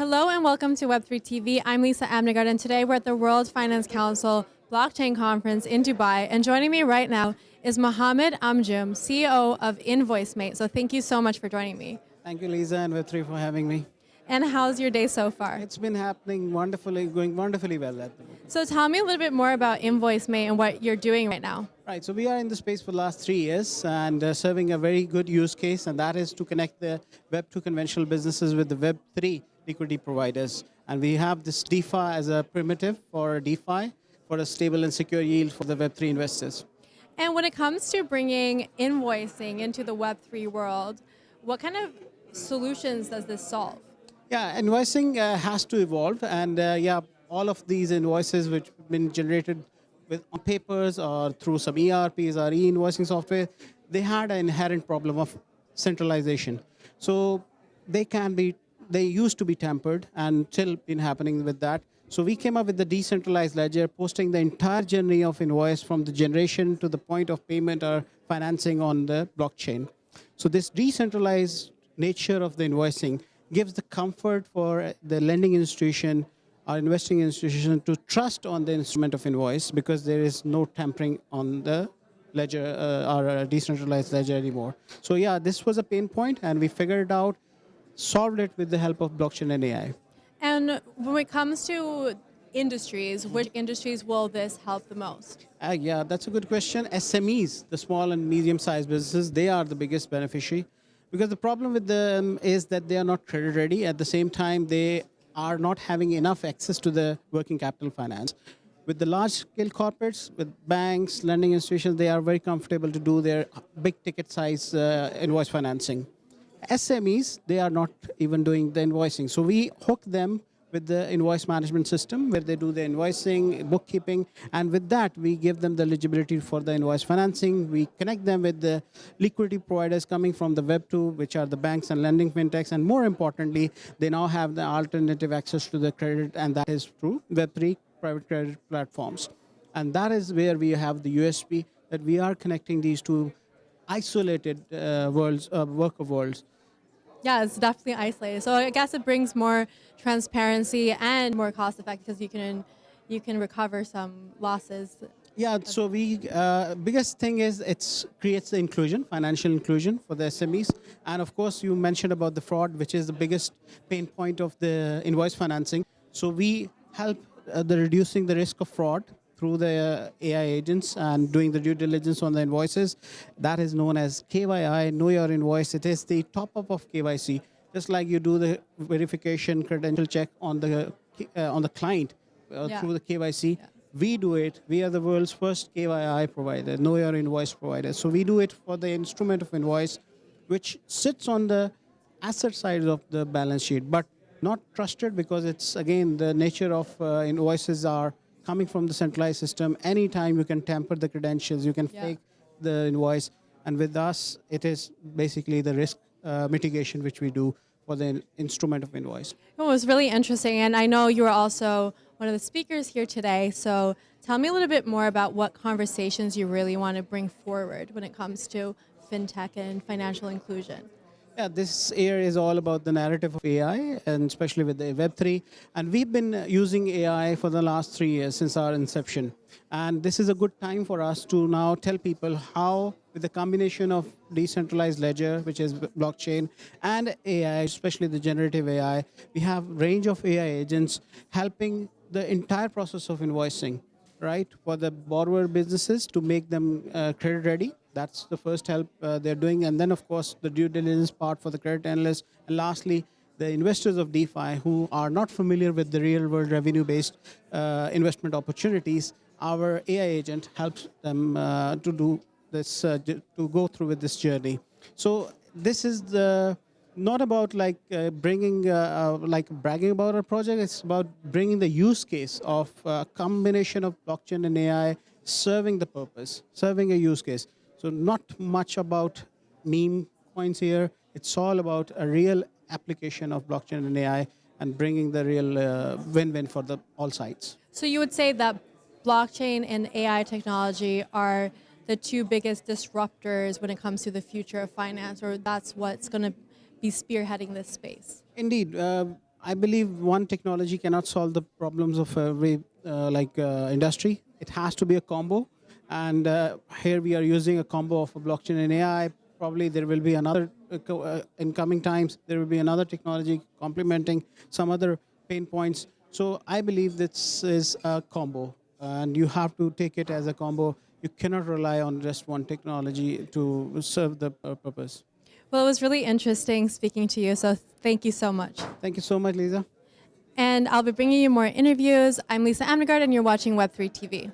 Hello and welcome to Web3 TV. I'm Lisa Amnegard, and today we're at the World Finance Council Blockchain Conference in Dubai. And joining me right now is Mohammed Anjum, CEO of InvoiceMate. So thank you so much for joining me. Thank you, Lisa and Web3 for having me. And how's your day so far? It's been happening wonderfully, going wonderfully well at the moment. So tell me a little bit more about InvoiceMate and what you're doing right now. Right, so we are in the space for the last 3 years and serving a very good use case, and that is to connect the Web2 conventional businesses with the Web3 liquidity providers. And we have this DeFi as a primitive for DeFi for a stable and secure yield for the Web3 investors. And when it comes to bringing invoicing into the Web3 world, what kind of solutions does this solve? Yeah, invoicing has to evolve, and all of these invoices which have been generated on papers or through some ERPs or e-invoicing software, they had an inherent problem of centralization. So they used to be tampered and still been happening with that. So we came up with the decentralized ledger, posting the entire journey of invoice from the generation to the point of payment or financing on the blockchain. So this decentralized nature of the invoicing gives the comfort for the lending institution or investing institution to trust on the instrument of invoice, because there is no tampering on the ledger or a decentralized ledger anymore. So yeah, this was a pain point, and we figured it out, solved it with the help of blockchain and AI. And when it comes to industries, which industries will this help the most? Yeah, that's a good question. SMEs, the small and medium-sized businesses, they are the biggest beneficiary, because the problem with them is that they are not credit ready. At the same time, they are not having enough access to the working capital finance. With the large-scale corporates, with banks, lending institutions, they are very comfortable to do their big ticket size invoice financing. SMEs, they are not even doing the invoicing. So we hook them with the invoice management system where they do the invoicing, bookkeeping, and with that, we give them the eligibility for the invoice financing. We connect them with the liquidity providers coming from the Web2, which are the banks and lending fintechs, and more importantly, they now have the alternative access to the credit, and that is through Web3 private credit platforms. And that is where we have the USP, that we are connecting these two isolated worlds, work of worlds. Yeah, it's definitely isolated. So I guess it brings more transparency and more cost effective, because you can recover some losses. Yeah, so we biggest thing is it creates the inclusion, financial inclusion for the SMEs. And of course, you mentioned about the fraud, which is the biggest pain point of the invoice financing. So we help the reducing the risk of fraud through the AI agents and doing the due diligence on the invoices. That is known as KYI, Know Your Invoice. It is the top-up of KYC. Just like you do the verification credential check on the client through the KYC, we do it. We are the world's first KYI provider, Know Your Invoice provider. So we do it for the instrument of invoice, which sits on the asset side of the balance sheet, but not trusted, because it's, again, the nature of invoices are coming from the centralized system. Anytime you can tamper the credentials, you can fake the invoice. And with us, it is basically the risk mitigation which we do for the instrument of invoice. It was really interesting. And I know you were also one of the speakers here today. So tell me a little bit more about what conversations you really want to bring forward when it comes to fintech and financial inclusion. Yeah, this year is all about the narrative of AI, and especially with the Web3. And we've been using AI for the last 3 years since our inception. And this is a good time for us to now tell people how, with the combination of decentralized ledger, which is blockchain, and AI, especially the generative AI, we have a range of AI agents helping the entire process of invoicing, right, for the borrower businesses to make them credit ready. That's the first help they're doing. And then, of course, the due diligence part for the credit analysts. And lastly, the investors of DeFi who are not familiar with the real-world revenue-based investment opportunities, our AI agent helps them to do this, to go through with this journey. So this is not about bringing, bragging about our project. It's about bringing the use case of a combination of blockchain and AI serving the purpose, serving a use case. So not much about meme coins here. It's all about a real application of blockchain and AI and bringing the real win-win for all sides. So you would say that blockchain and AI technology are the two biggest disruptors when it comes to the future of finance, or that's what's going to be spearheading this space? Indeed. I believe one technology cannot solve the problems of every industry. It has to be a combo. And here we are using a combo of a blockchain and AI. Probably there will be another, in coming times, there will be another technology complementing some other pain points. So I believe this is a combo. And you have to take it as a combo. You cannot rely on just one technology to serve the purpose. Well, it was really interesting speaking to you, so thank you so much. Thank you so much, Lisa. And I'll be bringing you more interviews. I'm Lisa Amnegard, and you're watching Web3 TV.